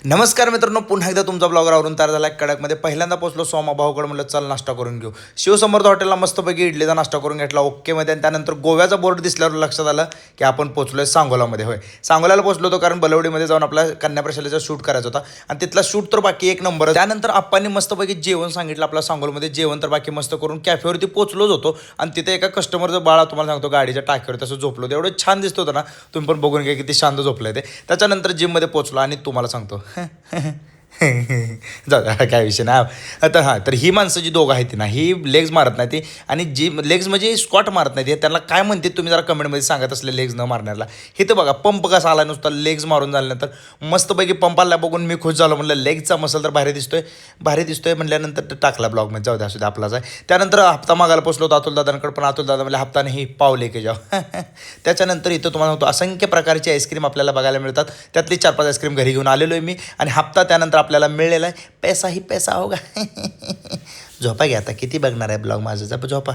नमस्कार मित्रांनो, पुन्हा एकदा तुमचा ब्लॉगर आवरून तयार झाला कडकमध्ये. पहिल्यांदा पोहोचलो सोमा भाऊकडे, म्हणलं चल नाश्ता करून घेऊ. शिवसमर्थ हॉटेलला मस्तपैकी इडलीचा नाश्ता करून घेतला ओकेमध्ये. आणि त्यानंतर गोव्याचा बोर्ड दिसल्यावर लक्षात आलं की आपण पोहोचलोय सांगोलामध्ये. होय, सांगोल्याला पोहोचलो होतो कारण बलवडीमध्ये जाऊन आपला कन्याप्रशालेचा शूट करायचा होता आणि तिथला शूट तर बाकी एक नंबर. त्यानंतर आप्पांनी मस्तपैकी जेवण सांगितलं. आपला सांगोलमध्ये जेवण तर बाकी मस्त करून कॅफेवरती पोहोचलोच होतो आणि तिथे एका कस्टमरचं बाळा, तुम्हाला सांगतो, गाडीच्या टाकीवर तसं झोपलो होतं. एवढं छान दिसत होतं ना, तुम्ही पण बघून घ्या किती शांत झोपलं ते. त्याच्यानंतर जिममध्ये पोहोचलो आणि तुम्हाला सांगतो जाऊ द्या, काय विषय नाही. तर हां, तर ही माणसं जी दोघं आहेत ना, ही लेग्स मारत नाही ती, आणि जी लेग्स म्हणजे स्क्वॉट मारत नाही ती. त्यांना काय म्हणते तुम्ही जरा कमेंटमध्ये सांगत असले लेग्स न मारण्याला. हे तर बघा, पंप कसा आला, नुसता लेग्स मारून झाल्यानंतर मस्तपैकी पंपाला बघून मी खुश झालो. म्हणलं लेगचा मसल तर भारी दिसतोय म्हणल्यानंतर टाकला ब्लॉगमध्ये. जाऊ द्या, असू द्या, आपलाच आहे. त्यानंतर हप्ता मागायला पोचलो होतो अतुल दादांकडे, पण अतुल दादा म्हणजे हप्ता नाही, पाव लेके जाऊ. त्याच्यानंतर इथं तुम्हाला होतो असंख्य प्रकारची आईस्क्रीम आपल्याला बघायला मिळतात. त्यातली 4-5 आईस्क्रीम घरी घेऊन आलेलो आहे मी. आणि हप्ता त्यानंतर आपल्याला मिळलेला आहे. पैसा ही पैसा होगा. झोपा घ्या आता, किती बघणार आहे ब्लॉग माझा, झोपा.